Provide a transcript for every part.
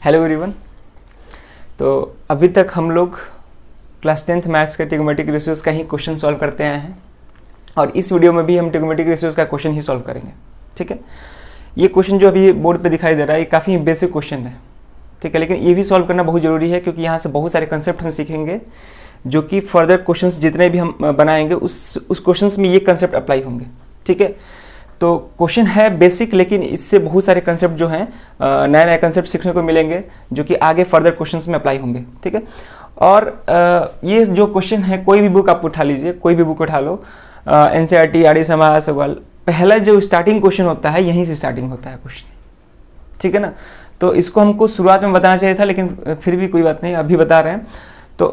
Hello everyone. तो अभी तक हम लोग क्लास 10th मैथ्स के ट्रिग्नोमेट्रिक रेशियोज का ही क्वेश्चन सॉल्व करते आए हैं और इस वीडियो में भी हम ट्रिग्नोमेट्रिक रेशियोज का क्वेश्चन ही सॉल्व करेंगे। ठीक है, ये क्वेश्चन जो अभी बोर्ड पे दिखाई दे रहा है ये काफ़ी बेसिक क्वेश्चन है। ठीक है, लेकिन ये भी सॉल्व करना बहुत ज़रूरी है क्योंकि यहाँ से बहुत सारे कंसेप्ट हम सीखेंगे जो कि फर्दर क्वेश्चंस जितने भी हम बनाएंगे उस क्वेश्चंस में ये कंसेप्ट अप्लाई होंगे। ठीक है, तो क्वेश्चन है बेसिक, लेकिन इससे बहुत सारे कंसेप्ट जो हैं नए नए कंसेप्ट सीखने को मिलेंगे जो कि आगे फर्दर क्वेश्चंस में अप्लाई होंगे। ठीक है, और ये जो क्वेश्चन है कोई भी बुक आप उठा लीजिए, कोई भी बुक उठा लो, NCERT, आर्य समाज सवाल, पहला जो स्टार्टिंग क्वेश्चन होता है यहीं से स्टार्टिंग होता है क्वेश्चन। ठीक है ना, तो इसको हमको शुरुआत में बताना चाहिए था लेकिन फिर भी कोई बात नहीं, अभी बता रहे हैं। तो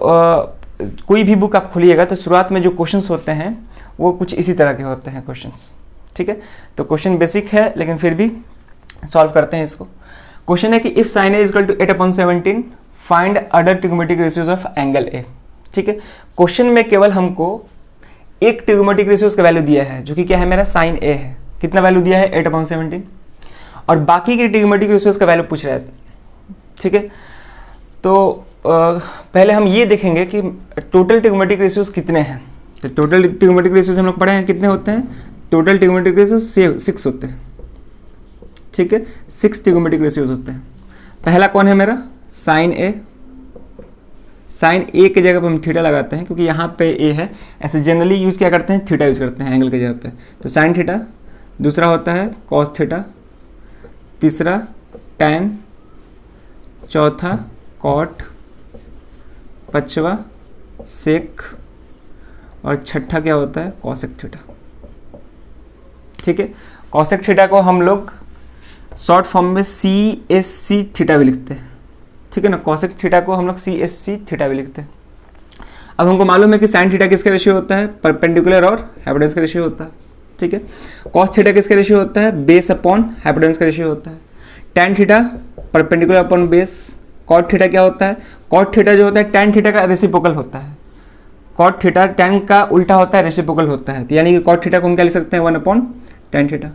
कोई भी बुक आप खोलिएगा तो शुरुआत में जो क्वेश्चन्स होते हैं वो कुछ इसी तरह के होते हैं क्वेश्चंस। ठीक है, तो क्वेश्चन बेसिक है लेकिन फिर भी सॉल्व करते हैं इसको। क्वेश्चन है कि if sin a equal to 8/17 find other trigonometric ratios of angle A. ठीक है, क्वेश्चन में केवल हमको एक ट्रिग्नोमेट्रिक रेशियोज का वैल्यू दिया है जो कि क्या है, मेरा sin a है। कितना वैल्यू दिया है, 8/17, और बाकी के ट्रिग्नोमेट्रिक रेशियोज का वैल्यू पूछ रहा है। ठीक है, तो पहले हम ये देखेंगे कि टोटल ट्रिग्नोमेट्रिक रेशियोज कितने हैं। तो टोटल ट्रिग्नोमेट्रिक रेशियोज हम लोग पढ़े हैं कितने होते हैं, टोटल ट्रिग्नोमेट्रिक रेशियोज 6 होते हैं। ठीक है, 6 ट्रिग्नोमेट्रिक रेशियोज होते हैं। पहला कौन है मेरा, sin a। sin a की जगह पर हम थीटा लगाते हैं क्योंकि यहाँ पे a है, ऐसे जनरली यूज़ क्या करते हैं, थीटा यूज़ करते हैं एंगल की जगह पे। तो sin थीटा, दूसरा होता है cos थीटा, तीसरा tan, चौथा cot, पांचवा sec और छठा क्या होता है, cosec थीटा। ठीक है, cosec थीटा को हम लोग शॉर्ट फॉर्म में CSC थीटा भी लिखते हैं। ठीक है ना, cosec थीटा को हम लोग CSC थीटा भी लिखते हैं। अब हमको मालूम है कि sin थीटा किसका रेशियो होता है, परपेंडिकुलर और हाइपोटेन्यूज का रेशियो होता है। ठीक है, cos थीटा किसका रेशियो होता है, बेस अपॉन हाइपोटेन्यूज का रेशियो होता है। tan theta perpendicular upon base. cot theta क्या होता है, cot थीटा जो होता है tan थीटा का रेसिप्रोकल होता है। cot थीटा tan का उल्टा होता है, रेसिप्रोकल होता है। तो यानी कि cot थीटा को हम क्या लिख सकते हैं, 1/tan थीटा।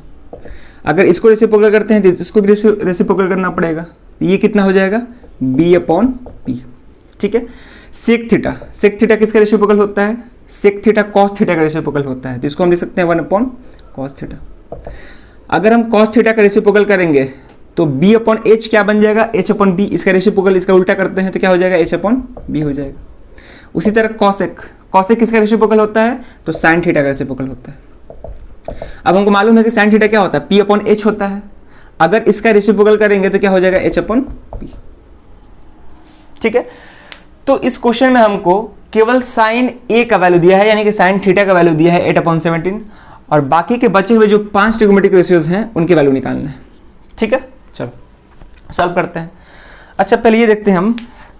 अगर इसको रेसिप्रोकल करते हैं तो इसको भी रेसिप्रोकल करना पड़ेगा। तो ये कितना हो जाएगा, b/p। ठीक है, sec थीटा किसका रेसिप्रोकल होता है, sec थीटा cos थीटा का रेसिप्रोकल होता है। तो इसको हम लिख सकते हैं 1/cos थीटा। अगर हम cos थीटा का रेसिप्रोकल करेंगे तो b/h क्या बन जाएगा, h/b। इसका रेसिप्रोकल इसका उल्टा करते हैं तो क्या हो जाएगा, h/b हो जाएगा। उसी तरह cosec किसका रेसिप्रोकल होता है, तो sin थीटा का रेसिप्रोकल होता है। अब हमको मालूम है कि sin थीटा क्या होता है, p/h होता है। अगर इसका रेसिप्रोकल करेंगे तो क्या हो जाएगा, h/p। ठीक है, तो इस क्वेश्चन में हमको केवल sin a का वैल्यू दिया है, यानी कि sin थीटा का वैल्यू दिया है 8/17, और बाकी के बचे हुए जो 5 ट्रिग्नोमेट्रिक रेशियोज हैं उनके वैल्यू निकालना है। ठीक है, चलो सॉल्व करते हैं। अच्छा, पहले ये देखते हैं हम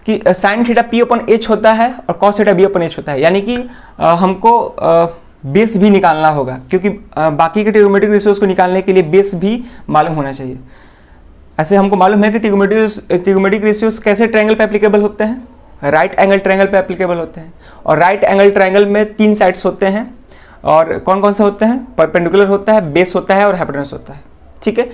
कि sin थीटा p/h होता है और cos थीटा b/h होता है, यानी कि हमको बेस भी निकालना होगा क्योंकि बाकी के ट्रिग्नोमेट्रिक रेशियोज को निकालने के लिए बेस भी मालूम होना चाहिए। ऐसे हमको मालूम है कि ट्रिग्नोमेट्रिक रेशियोज कैसे ट्रायंगल पे एप्लीकेबल होते हैं, राइट एंगल ट्रायंगल पे एप्लीकेबल होते हैं। और राइट एंगल ट्रायंगल में 3 साइड्स होते हैं, और कौन कौन से होते हैं, परपेंडिकुलर होता है, बेस होता है और हाइपोटेन्यूज होता है। ठीक है,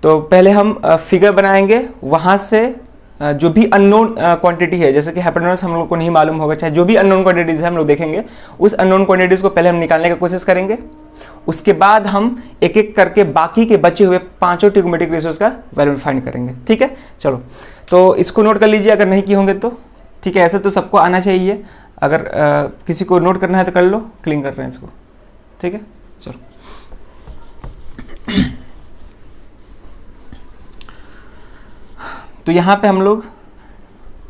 तो पहले हम फिगर बनाएंगे, वहाँ से जो भी अननोन क्वांटिटी है, जैसे कि हाइपोटेन्यूज हम लोग को नहीं मालूम होगा, चाहे जो भी अननोन क्वांटिटीज है हम लोग देखेंगे, उस अननोन क्वांटिटीज को पहले हम निकालने की कोशिश करेंगे। उसके बाद हम एक एक करके बाकी के बचे हुए 5 ट्रिग्नोमेट्रिक रेशियोज का वैल्यू फाइंड करेंगे। ठीक है, चलो तो इसको नोट कर लीजिए अगर नहीं किए होंगे तो। ठीक है, ऐसे तो सबको आना चाहिए, अगर किसी को नोट करना है तो कर लो, क्लीन कर रहे हैं इसको। ठीक है, चलो तो यहाँ पे हम लोग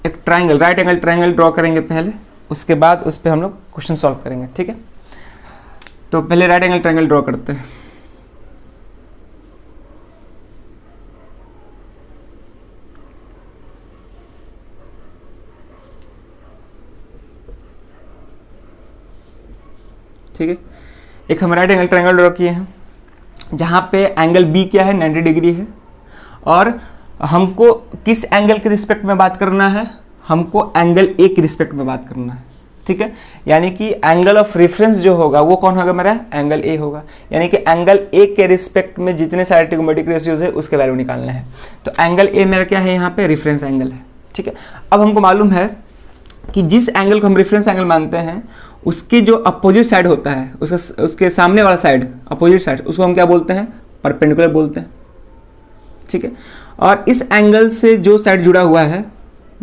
एक triangle, right angle triangle draw करेंगे पहले, उसके बाद उस पर हम लोग क्वेश्चन सॉल्व करेंगे। ठीक है, तो पहले राइट एंगल ट्रायंगल ड्रॉ करते हैं। ठीक है, एक हम राइट एंगल ट्रायंगल ड्रॉ किए हैं जहाँ पे एंगल बी क्या है, 90 डिग्री है, और हमको किस एंगल के रिस्पेक्ट में बात करना है, हमको एंगल ए के रिस्पेक्ट में बात करना है। ठीक है, यानी कि एंगल ऑफ रेफरेंस जो होगा वो कौन होगा मेरा, एंगल ए होगा। यानी कि एंगल ए के रिस्पेक्ट में जितने सारे ट्रिग्नोमेट्रिक रेशियोज है उसके वैल्यू निकालना है। तो एंगल ए मेरा क्या है, यहाँ पे रेफरेंस एंगल है। ठीक है, अब हमको मालूम है कि जिस एंगल को हम रेफरेंस एंगल मानते हैं उसकी जो अपोजिट साइड होता है, उसके सामने वाला साइड, अपोजिट साइड, उसको हम क्या बोलते हैं, परपेंडिकुलर बोलते हैं। ठीक है, और इस एंगल से जो साइड जुड़ा हुआ है,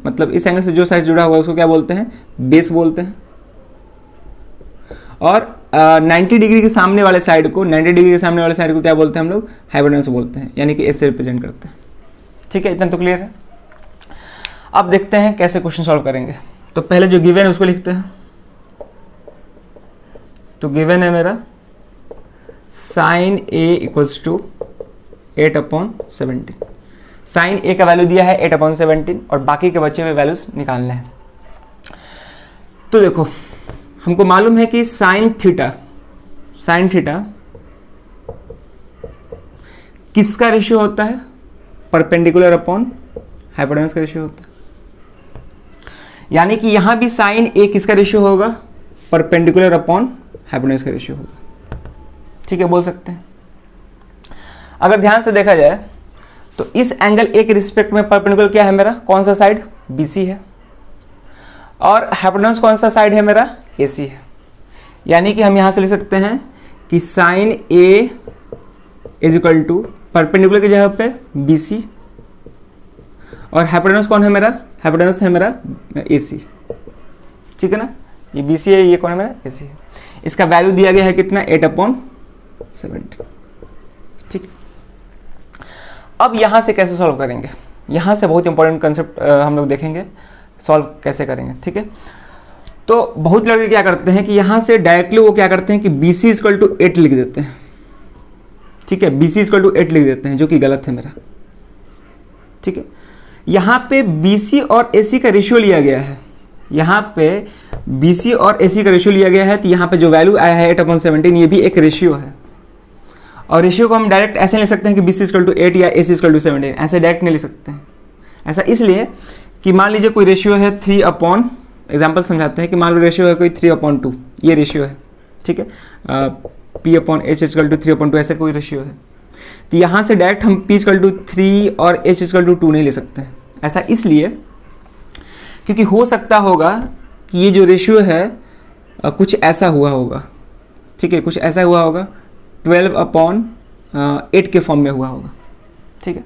मतलब इस एंगल से जो साइड जुड़ा हुआ है उसको क्या बोलते हैं, बेस बोलते हैं। और 90 डिग्री के सामने वाले साइड को, 90 डिग्री के सामने वाले साइड को क्या बोलते हैं हम लोग, हाइपोटेन्यूस बोलते हैं, यानी कि इससे रिप्रेजेंट करते हैं। ठीक है, इतना तो क्लियर है। अब देखते हैं कैसे क्वेश्चन सॉल्व करेंगे। तो पहले जो गिवन है उसको लिखते हैं। तो गिवन है मेरा sine A equals to 8/17। Sine A का वैल्यू दिया है 8/17 और बाकी के बचे हुए वैल्यूज निकालने हैं। तो देखो हमको मालूम है कि साइन थीटा किसका रेशियो होता है, परपेंडिकुलर अपॉन हाइपोटेन्यूस का रेशियो होता है। यानी कि यहां भी साइन ए किसका रेशियो होगा, परपेंडिकुलर अपॉन हाइपोटेन्यूस का रेशियो होगा। ठीक है, बोल सकते हैं। अगर ध्यान से देखा जाए तो इस एंगल ए के रिस्पेक्ट में परपेंडिकुलर क्या है मेरा, कौन सा साइड, बीसी है, और हाइपोटेन्यूस कौन सा साइड है मेरा, एसी है। यानी कि हम यहां से लिख सकते हैं कि sine A is equal to perpendicular की जगह पे बीसी, और हाइपोटेन्यूस कौन है मेरा, हाइपोटेन्यूस है मेरा एसी। ठीक है ना, ये बीसी है, ये कौन है मेरा, एसी है। इसका वैल्यू दिया गया है कितना, 8/17। ठीक, अब यहां से कैसे सॉल्व करेंगे, यहां से बहुत इंपॉर्टेंट कंसेप्ट हम लोग देखेंगे सॉल्व कैसे करेंगे। ठीक है, तो बहुत लड़के क्या करते हैं कि यहां से डायरेक्टली वो क्या करते हैं कि BC इक्वल टू 8 लिख देते हैं। ठीक है, BC इक्वल टू 8 लिख देते हैं, जो कि गलत है मेरा। ठीक है, यहां पे BC और AC का रेशियो लिया गया है, यहां पे BC और AC का रेशियो लिया गया है। तो यहां पे जो वैल्यू आया है 8/17, ये भी एक रेशियो है। और रेशियो को हम डायरेक्ट ऐसे नहीं लिख सकते हैं कि BC इक्वल टू 8 या AC इक्वल टू 17, ऐसे डायरेक्ट नहीं लिख सकते हैं। ऐसा इसलिए कि मान लीजिए कोई रेशियो है 3/, एग्जाम्पल समझाते हैं कि मान लो रेशियो है कोई 3/2, ये रेशियो है। ठीक है, P/H इक्वल टू 3/2 ऐसे कोई रेशियो है। तो यहाँ से डायरेक्ट हम P इक्वल टू 3 और H इक्वल टू 2 नहीं ले सकते हैं। ऐसा इसलिए क्योंकि हो सकता होगा कि ये जो रेशियो है कुछ ऐसा हुआ होगा। ठीक है, कुछ ऐसा हुआ होगा 12/8 के फॉर्म में हुआ होगा। ठीक है,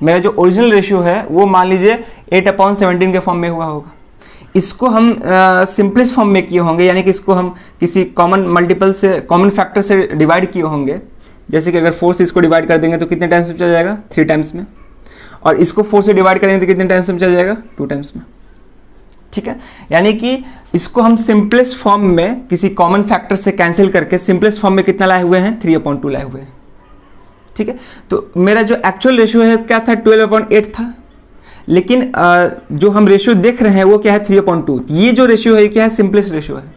मेरा जो ओरिजिनल रेशियो है वो मान लीजिए 8/17 के फॉर्म में हुआ होगा। इसको हम सिंपलेस्ट फॉर्म में किए होंगे, यानी कि इसको हम किसी कॉमन मल्टीपल से, कॉमन फैक्टर से डिवाइड किए होंगे। जैसे कि अगर 4 से इसको डिवाइड कर देंगे तो कितने टाइम्स में चल जाएगा, 3 टाइम्स में, और इसको 4 से डिवाइड करेंगे तो कितने टाइम्स में चल जाएगा, 2 टाइम्स में। ठीक है, यानी कि इसको हम सिंपलेस्ट फॉर्म में किसी कॉमन फैक्टर से कैंसिल करके सिंपलेस्ट फॉर्म में कितना लाए हुए हैं, 3/2 लाए हुए हैं। ठीक है, तो मेरा जो एक्चुअल रेशियो है क्या था, 12/8 था, लेकिन जो हम रेशियो देख रहे हैं वो क्या है, 3/2। ये जो रेशियो है क्या है, सिंपलेस्ट रेशियो है।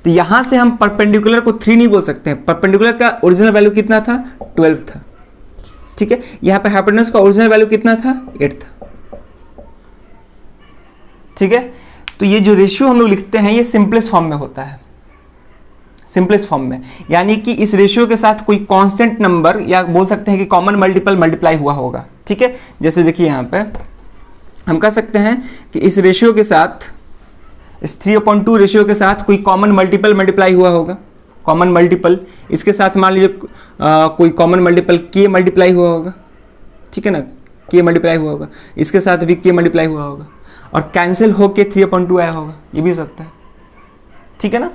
तो यहां से हम परपेंडिकुलर को 3 नहीं बोल सकते हैं। परपेंडिकुलर का ओरिजिनल वैल्यू कितना था, 12 था। ठीक है, यहां पे हाइपोटेन्यूस का ओरिजिनल वैल्यू कितना था, 8 था। ठीक है, तो ये जो रेशियो हम लोग लिखते हैं ये सिंपलेस्ट फॉर्म में होता है, सिंपलेस्ट फॉर्म में, यानी कि इस रेशियो के साथ कोई कांस्टेंट नंबर या बोल सकते हैं कि कॉमन मल्टीपल मल्टीप्लाई हुआ होगा। ठीक है, जैसे देखिए यहाँ पे हम कह सकते हैं कि इस रेशियो के साथ, इस 3/2 रेशियो के साथ कोई कॉमन मल्टीपल मल्टीप्लाई हुआ होगा। कॉमन मल्टीपल, इसके साथ मान लीजिए कोई कॉमन मल्टीपल k मल्टीप्लाई हुआ होगा। ठीक है ना, k मल्टीप्लाई हुआ होगा, इसके साथ भी k मल्टीप्लाई हुआ होगा, और कैंसिल होके 3/2 आया होगा, ये भी हो सकता है। ठीक है ना,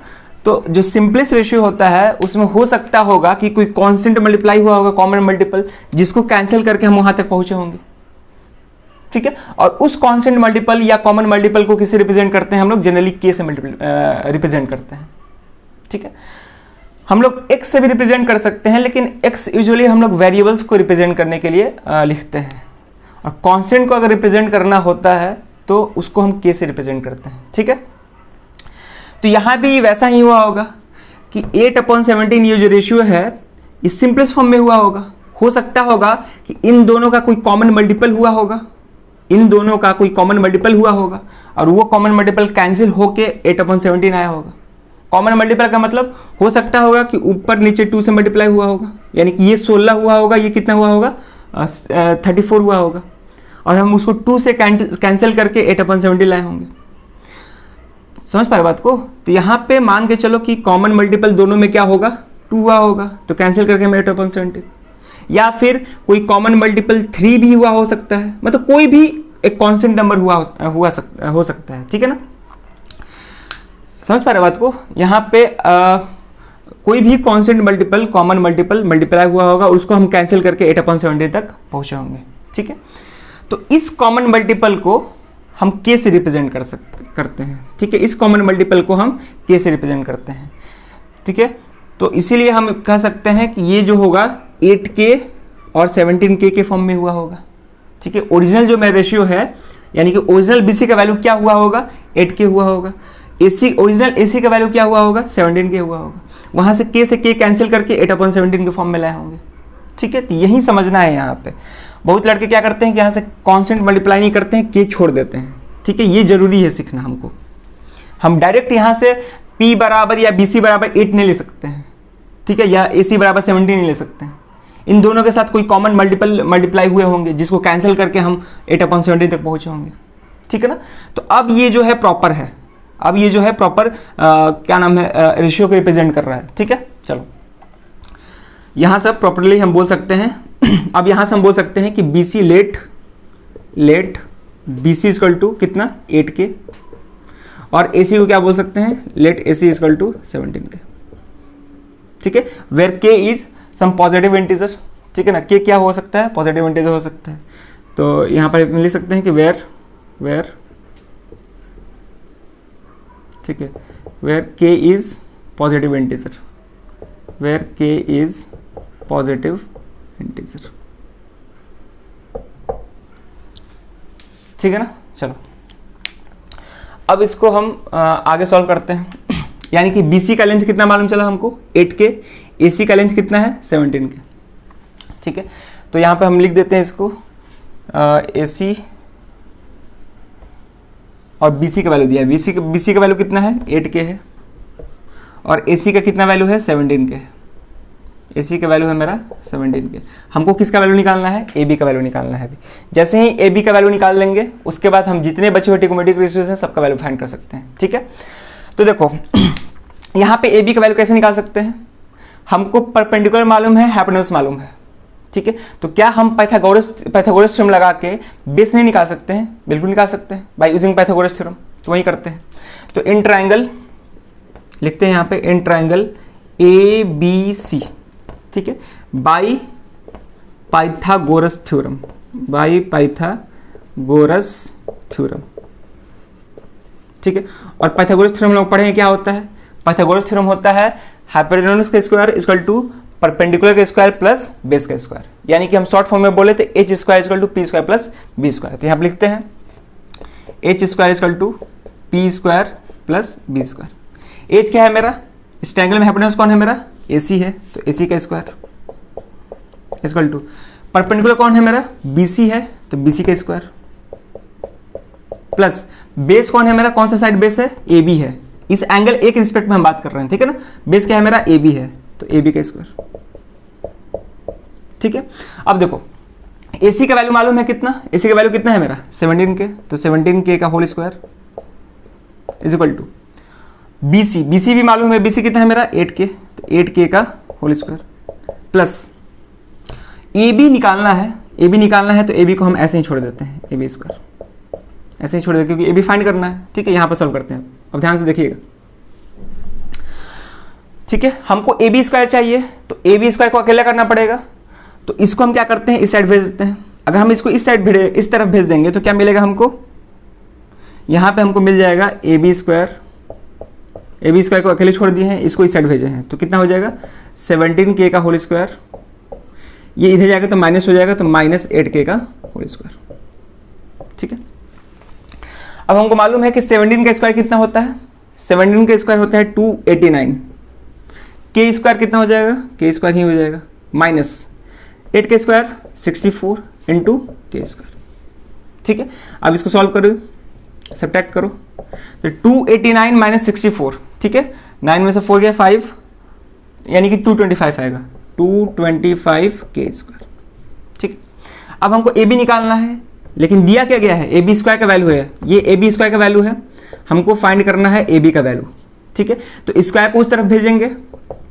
तो जो सिंपलेस्ट रेशियो होता है उसमें हो सकता होगा कि कोई कांस्टेंट मल्टीप्लाई हुआ होगा, कॉमन मल्टीपल, जिसको कैंसिल करके हम वहां तक पहुंचे होंगे। ठीक है, और उस कांस्टेंट मल्टीपल या कॉमन मल्टीपल को किससे रिप्रेजेंट करते हैं हम लोग, जनरली k से रिप्रेजेंट करते हैं। ठीक है, हम लोग x से भी रिप्रेजेंट कर सकते हैं, लेकिन x यूजुअली हम लोग वेरिएबल्स को रिप्रेजेंट करने के लिए लिखते हैं, और कांस्टेंट को अगर रिप्रेजेंट करना होता है तो उसको हम k से रिप्रेजेंट करते हैं। ठीक है, तो यहां भी वैसा ही हुआ होगा कि 8/17 ये जो रेशियो है ये सिंपलेस्ट फॉर्म में हुआ होगा। हो सकता होगा कि इन दोनों का कोई कॉमन मल्टीपल हुआ होगा, इन दोनों का कोई कॉमन मल्टीपल हुआ होगा, और वो कॉमन मल्टीपल कैंसिल होके 8/17 आया होगा। कॉमन मल्टीपल का मतलब हो सकता होगा कि ऊपर नीचे 2 से मल्टीप्लाई हुआ होगा, यानी कि ये 16 हुआ होगा, ये कितना हुआ होगा 34 हुआ होगा, और हम उसको 2 से कैंसिल करके 8/17 लाए होंगे। समझ पाए बात को? तो यहाँ पे मान के चलो कि कॉमन मल्टीपल दोनों में क्या होगा 2 हुआ होगा, तो कैंसिल करके हमें 8/17, या फिर कोई कॉमन मल्टीपल 3 भी हुआ हो सकता है, मतलब कोई भी एक कांस्टेंट नंबर हो सकता है, ठीक है ना। समझ पा रहे बात को? यहाँ पे कोई भी constant multiple common multiple multiply हुआ होगा, उसको हम कैंसिल करके 8/17 तक पहुंचे होंगे, ठीक है। तो इस कॉमन मल्टीपल को हम k से रिप्रेजेंट करते हैं, ठीक है। इस कॉमन मल्टीपल को हम k से रिप्रेजेंट करते हैं, ठीक है। तो इसीलिए हम कह सकते हैं कि ये जो होगा 8k और 17k के फॉर्म में हुआ होगा, ठीक है। ओरिजिनल जो मेरा रेशियो है, यानी कि ओरिजिनल BC का वैल्यू क्या हुआ होगा 8k हुआ होगा, ओरिजिनल AC का वैल्यू क्या हुआ होगा 17k हुआ होगा, वहां से k कैंसिल करके 8/17 के फॉर्म में लाए होंगे, ठीक है। तो यही समझना है यहाँ पे। बहुत लड़के क्या करते हैं कि यहाँ से कांस्टेंट मल्टीप्लाई नहीं करते हैं, k छोड़ देते हैं, ठीक है। ये जरूरी है सीखना हमको। हम डायरेक्ट यहाँ से P बराबर या BC बराबर 8 नहीं ले सकते हैं, ठीक है, या AC बराबर 17 नहीं ले सकते हैं। इन दोनों के साथ कोई कॉमन मल्टीप्लाई हुए होंगे, जिसको कैंसिल करके हम 8/17 तक पहुंचे होंगे, ठीक है ना। तो अब ये जो है प्रॉपर है, अब ये जो है प्रॉपर क्या नाम है रेशियो को रिप्रेजेंट कर रहा है, ठीक है। चलो यहाँ से प्रॉपरली हम बोल सकते हैं अब यहाँ से हम बोल सकते हैं कि BC let BC equal to कितना 8k, और AC को क्या बोल सकते हैं late AC equal to 17k, ठीक है। Where k is some positive integer, ठीक है ना। k क्या हो सकता है पॉजिटिव इंटीजर हो सकता है, तो यहाँ पर लिख सकते हैं कि वेयर ठीक है, where k is positive integer, where k is positive integer, ठीक है ना। चलो अब इसको हम आगे सॉल्व करते हैं। यानी कि BC का लेंथ कितना मालूम चला हमको 8k, AC का लेंथ कितना है 17k, ठीक है। तो यहाँ पे हम लिख देते हैं इसको AC और BC का वैल्यू दिया है, BC का वैल्यू कितना है 8k है, और AC का कितना वैल्यू है 17k है। AC का वैल्यू है मेरा 17k। हमको किसका वैल्यू निकालना है AB का वैल्यू निकालना है। अभी जैसे ही AB का वैल्यू निकाल लेंगे, उसके बाद हम जितने बचे हुए ट्रिग्नोमेट्रिक रेशियोज हैं सबका वैल्यू फाइंड कर सकते हैं, ठीक है। तो देखो यहाँ पे AB का वैल्यू कैसे निकाल सकते हैं, हमको परपेंडिकुलर मालूम है, हाइपोटेन्यूज मालूम है, ठीक है। तो क्या हम पाइथागोरस थ्योरम लगा के बेस नहीं निकाल सकते हैं? बिल्कुल निकाल सकते हैं बाय यूजिंग पाइथागोरस थ्योरम। तो वही करते हैं। तो इन ट्राइंगल लिखते हैं यहाँ पे, इन ट्राइंगल ABC, ठीक है, by Pythagoras theorem, by Pythagoras theorem, ठीक है। और पाइथागोरस थ्योरम लोग पढ़े हैं क्या होता है। पाइथागोरस थ्योरम होता है हाइपोटेन्यूज का स्क्वायर इक्वल टू परपेंडिकुलर का स्क्वायर प्लस बेस का स्क्वायर, यानी कि हम शॉर्ट फॉर्म में बोले थे h square equal to p square plus b square. तो यहाँ पे लिखते हैं h square equal to p square plus b square. h क्या है मेरा, इस ट्रायंगल में हाइपोटेन्यूज कौन है मेरा AC है, तो AC का स्क्वायर इक्वल टू परपेंडिकुलर कौन है मेरा BC है, तो BC का स्क्वायर प्लस बेस कौन है मेरा, कौन सा साइड बेस है AB है। इस एंगल A के रिस्पेक्ट में हम बात कर रहे हैं, ठीक है ना। बेस क्या है मेरा AB है, तो AB का स्क्वायर, ठीक है। अब देखो AC का वैल्यू मालूम है कितना, AC का वैल्यू कितना है मेरा 17k, तो 17k का whole square is equal to BC भी मालूम है, BC कितना है मेरा 8k, तो 8k का होल स्क्वायर प्लस AB निकालना है, तो AB को हम ऐसे ही छोड़ देते हैं, AB स्क्वायर ऐसे ही छोड़ देते हैं क्योंकि AB फाइंड करना है, ठीक है। यहाँ पर सॉल्व करते हैं, अब ध्यान से देखिएगा, ठीक है। हमको AB स्क्वायर चाहिए, तो AB स्क्वायर को अकेला करना पड़ेगा, तो इसको हम क्या करते हैं इस साइड भेज देते हैं। अगर हम इसको इस तरफ भेज देंगे तो क्या मिलेगा हमको, यहाँ पे हमको मिल जाएगा AB स्क्वायर को अकेले छोड़ दिए हैं, इसको इस साइड भेजे हैं, तो कितना हो जाएगा 17k का होल स्क्वायर, ये इधर जाएगा तो माइनस हो जाएगा, तो माइनस 8k का होल स्क्वायर, ठीक है। अब हमको मालूम है कि 17 का स्क्वायर कितना होता है, 17 का स्क्वायर होता है 289, k स्क्वायर कितना हो जाएगा, k स्क्वायर ही हो जाएगा माइनस 8 का स्क्वायर 64 इंटू k स्क्वायर, ठीक है। अब इसको सॉल्व करो, सब्ट्रैक्ट करो तो 289 माइनस 64, ठीक है, 9 में से 4 गया 5, यानी कि 225 आएगा, 225 के स्क्वायर, ठीक है। अब हमको ए बी निकालना है, लेकिन दिया क्या गया है, ए बी स्क्वायर का वैल्यू है, ये ए बी स्क्वायर का वैल्यू है, हमको फाइंड करना है ए बी का वैल्यू, ठीक है। तो स्क्वायर को उस तरफ भेजेंगे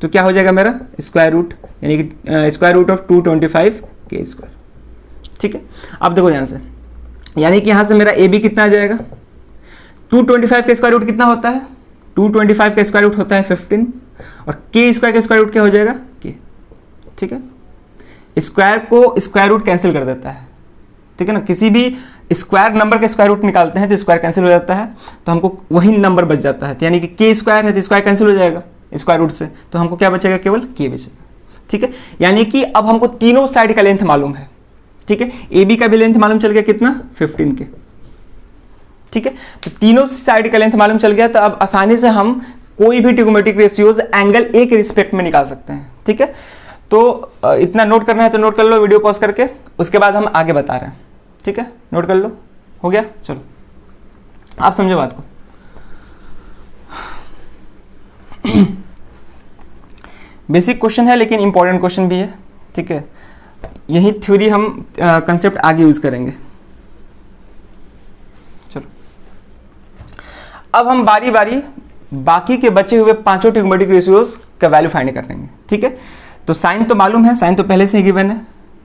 तो क्या हो जाएगा मेरा स्क्वायर रूट, यानी कि स्क्वायर रूट ऑफ 225 के स्क्वायर, ठीक है। अब देखो ध्यान से, यानी कि यहां से मेरा ए बी कितना आ जाएगा, 225 का स्क्वायर रूट कितना होता है, 225 का स्क्वायर रूट होता है 15, और के स्क्वायर का स्क्वायर रूट क्या हो जाएगा के, ठीक है। स्क्वायर को स्क्वायर रूट कैंसिल कर देता है, ठीक है ना, किसी भी स्क्वायर नंबर का स्क्वायर रूट निकालते हैं तो स्क्वायर कैंसिल हो जाता है, तो हमको वही नंबर बच जाता है, तो यानी कि के स्क्वायर है तो स्क्वायर कैंसिल हो जाएगा स्क्वायर रूट से, तो हमको क्या बचेगा, केवल के बचेगा, ठीक है। यानी कि अब हमको तीनों साइड का लेंथ मालूम है, ठीक है, ए बी का भी लेंथ मालूम चल गया कितना 15 के, ठीक है। तो तीनों साइड का लेंथ मालूम चल गया, तो अब आसानी से हम कोई भी ट्रिग्नोमेट्रिक रेशियोज एंगल ए के रिस्पेक्ट में निकाल सकते हैं, ठीक है। तो इतना नोट करना है तो नोट कर लो वीडियो पॉज करके, उसके बाद हम आगे बता रहे हैं, ठीक है, नोट कर लो, हो गया, चलो आप समझो बात को। बेसिक क्वेश्चन है लेकिन इंपॉर्टेंट क्वेश्चन भी है, ठीक है, यही थ्योरी हम कंसेप्ट आगे यूज करेंगे। चलो अब हम बारी बारी बाकी के बचे हुए पांचों ट्रिग्नोमेट्रिक रेशियोज का वैल्यू फाइंड कर लेंगे, ठीक है। तो साइन तो मालूम है, साइन तो पहले से ही गिवन है,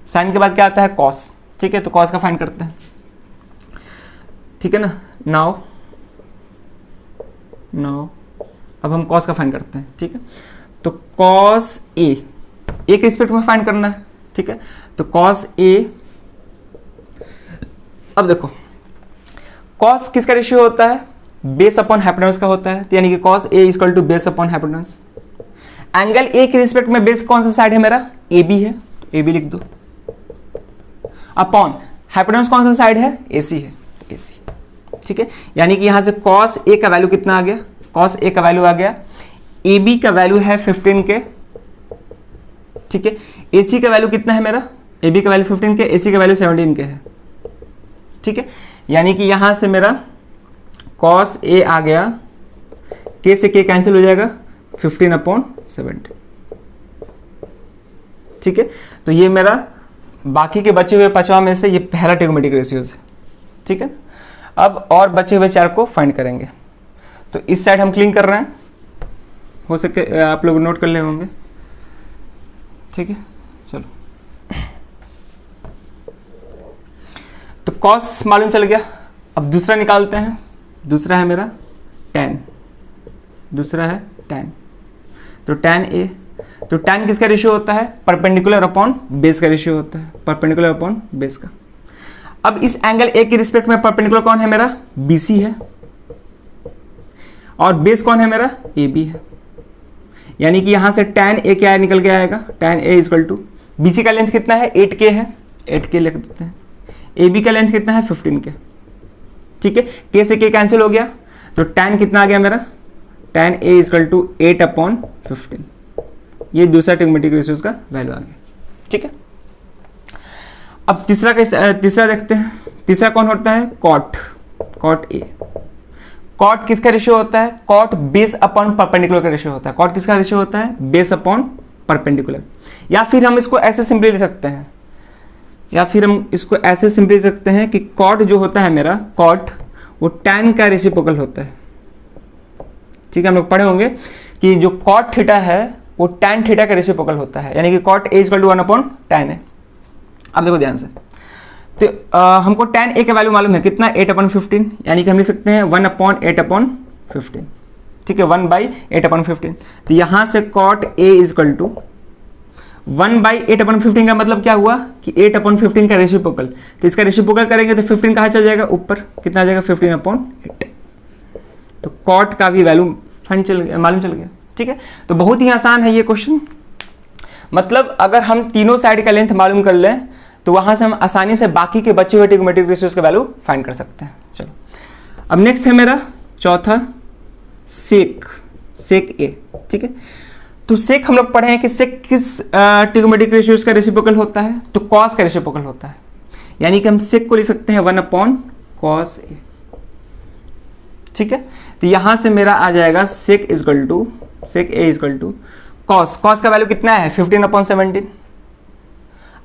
साइन के बाद क्या आता है कॉस, ठीक है, तो कॉस का फाइंड करते हैं, ठीक है ना। नाउ अब हम कॉस का फाइंड करते हैं, ठीक है। तो कॉस ए के रिस्पेक्ट में फाइंड करना है, ठीक है। तो कॉस ए, अब देखो कॉस किसका रेशियो होता है, बेस अपॉन हाइपोटेन्यूज का होता है, तो यानी कि cos A equal to base upon hypotenuse. Angle A के रिस्पेक्ट में बेस कौन सा साइड है मेरा, ए बी है, तो ए बी लिख दो, अपॉन हाइपोटेन्यूज कौन सा साइड है, ए सी है, ए सी, ठीक है। यानी कि यहां से कॉस ए का वैल्यू कितना आ गया, कॉस ए का वैल्यू आ गया, ए बी का वैल्यू है 15 के, ठीक है। ए सी का वैल्यू कितना है मेरा, ए बी का वैल्यू 15 के, ए सी का वैल्यू 17 के है, ठीक है। यानी कि यहां से मेरा कॉस ए आ गया, के से के कैंसिल हो जाएगा, 15/70, ठीक है। तो ये मेरा बाकी के बचे हुए 5वां में से ये पहला ट्रिग्नोमेट्रिक रेशियोज है, ठीक है। अब और बचे हुए 4 को फाइंड करेंगे, तो इस साइड हम क्लीन कर रहे हैं, हो सके आप लोग नोट कर ले होंगे, ठीक है। चलो तो कॉस मालूम चल गया, अब दूसरा निकालते हैं, दूसरा है मेरा tan, दूसरा है tan, तो tan ए, तो tan किसका रेशियो होता है, परपेंडिकुलर अपॉन बेस का रेशियो होता है, परपेंडिकुलर अपॉन बेस का। अब इस एंगल ए के रिस्पेक्ट में परपेंडिकुलर कौन है मेरा, BC है, और बेस कौन है मेरा, AB है, यानी कि यहां से tan A क्या निकल के आएगा, tan A equal to BC का लेंथ कितना है, 8K है, 8K लिख देते हैं, AB का लेंथ कितना है 15K, ठीक है। K से K कैंसिल हो गया, तो tan कितना आ गया मेरा, tan A इक्वल टू 8/15, ये दूसरा ट्रिग्नोमेट्रिक रेशियोज का वैल्यू आ गया, ठीक है। अब तीसरा देखते हैं, तीसरा कौन होता है, कॉट ए। कॉट किसका रेशियो होता है, कॉट बेस अपॉन परपेंडिकुलर का रेशियो होता है, कॉट किसका रेशियो होता है, बेस अपॉन परपेंडिकुलर। या फिर हम इसको ऐसे सिंपली लिख सकते हैं, कि कॉट जो होता है मेरा, कॉट वो tan का रेसिप्रोकल होता है, ठीक है। हम लोग पढ़े होंगे कि जो कॉट थीटा है वो tan थीटा का रेसिप्रोकल होता है, यानी कि cot A equal to 1/tan है। अब देखो ध्यान से, तो हमको tan A का वैल्यू मालूम है कितना, 8/15, यानी कि हम लिख सकते हैं 1/8/15, ठीक है, 1/8/15। तो यहां से cot A इक्वल टू 1/8/15 का मतलब क्या हुआ कि 8/15 का रेसिप्रोकल, तो इसका रेसिप्रोकल करेंगे तो 15 कहाँ चल जाएगा, ऊपर कितना आ जाएगा, 15/8। तो cot का भी वैल्यू मालूम चल गया, ठीक है। तो बहुत ही आसान है ये क्वेश्चन, मतलब अगर हम तीनों साइड का लेंथ मालूम कर लें तो वहां से हम आसानी से बाकी के बचे हुए ट्रिग्नोमेट्रिक रेशियोज का वैल्यू फाइंड कर सकते हैं। चलो अब नेक्स्ट है मेरा चौथा सेक ए, ठीक है। तो सेक हम लोग पढ़े हैं कि सेक किस ट्रिग्नोमेट्रिक रेशियोज का रेसिप्रोकल होता है, तो कॉस का रेसिप्रोकल होता है, यानी कि हम सेक को लिख सकते हैं 1/cos A, ठीक है। तो यहाँ से मेरा आ जाएगा सेक ए इजकल टू कॉस का वैल्यू कितना है 15/17।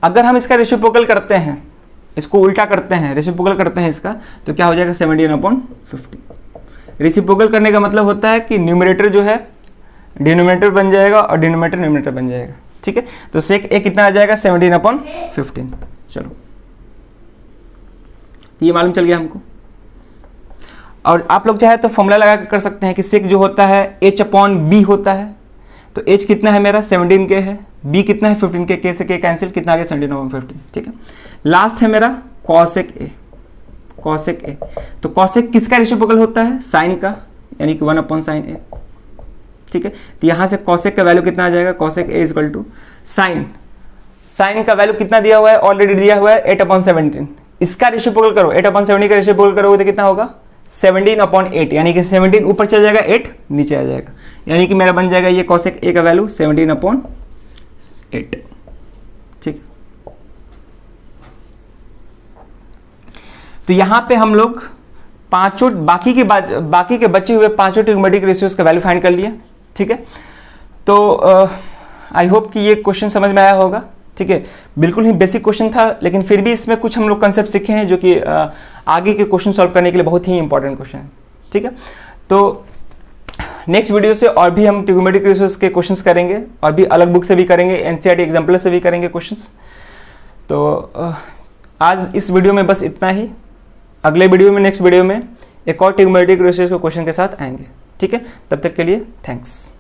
अगर हम इसका रेसिप्रोकल करते हैं, इसको उल्टा करते हैं, रेसिप्रोकल करते हैं इसका, तो क्या हो जाएगा 17/50। रेसिप्रोकल करने का मतलब होता है कि न्यूमरेटर जो है डिनोमिनेटर बन जाएगा और डिनोमिनेटर न्यूमरेटर बन जाएगा, ठीक है। तो सेक ए कितना आ जाएगा 17/15। चलो ये मालूम चल गया हमको। और आप लोग चाहे तो फॉर्मूला लगा कर सकते हैं कि सेक जो होता है h/b होता है। तो h कितना है मेरा 17k है, b कितना है 15k, k से k कैंसिल, कितना आ गया 17/15, ठीक है। लास्ट है मेरा कॉसेक ए। तो कॉसेक किसका रेसिप्रोकल होता है साइन का, यानी कि 1/sin a, ठीक है। तो यहाँ से कॉसेक का वैल्यू कितना आ जाएगा, cosec A is equal to sine का वैल्यू कितना दिया हुआ है, ऑलरेडी दिया हुआ है 8/17। इसका रेसिप्रोकल करो, 8/17 का रेसिप्रोकल करोगे तो कितना होगा 17/8, यानी कि 17 ऊपर चल जाएगा 8 नीचे आ जाएगा, यानी कि मेरा बन जाएगा ये कॉसेक ए का वैल्यू 17/8, ठीक। तो यहाँ पे हम लोग पांचों बाकी के बचे हुए पांचों ट्रिग्नोमेट्रिक रेशियोज का वैल्यू फाइंड कर लिया, ठीक है। तो आई होप कि ये क्वेश्चन समझ में आया होगा, ठीक है। बिल्कुल ही बेसिक क्वेश्चन था, लेकिन फिर भी इसमें कुछ हम लोग कंसेप्ट सीखे हैं जो कि आगे के क्वेश्चन सॉल्व करने के लिए बहुत ही इंपॉर्टेंट क्वेश्चन है, ठीक है। तो नेक्स्ट वीडियो से और भी हम ट्रिग्नोमेट्रिक रेशियोज के क्वेश्चंस करेंगे, और भी अलग बुक से भी करेंगे, एनसीईआरटी एग्जाम्पल से भी करेंगे क्वेश्चंस। तो आज इस वीडियो में बस इतना ही। अगले वीडियो में, नेक्स्ट वीडियो में एक और ट्रिग्नोमेट्रिक रेशियोज के क्वेश्चन के साथ आएंगे, ठीक है। तब तक के लिए थैंक्स।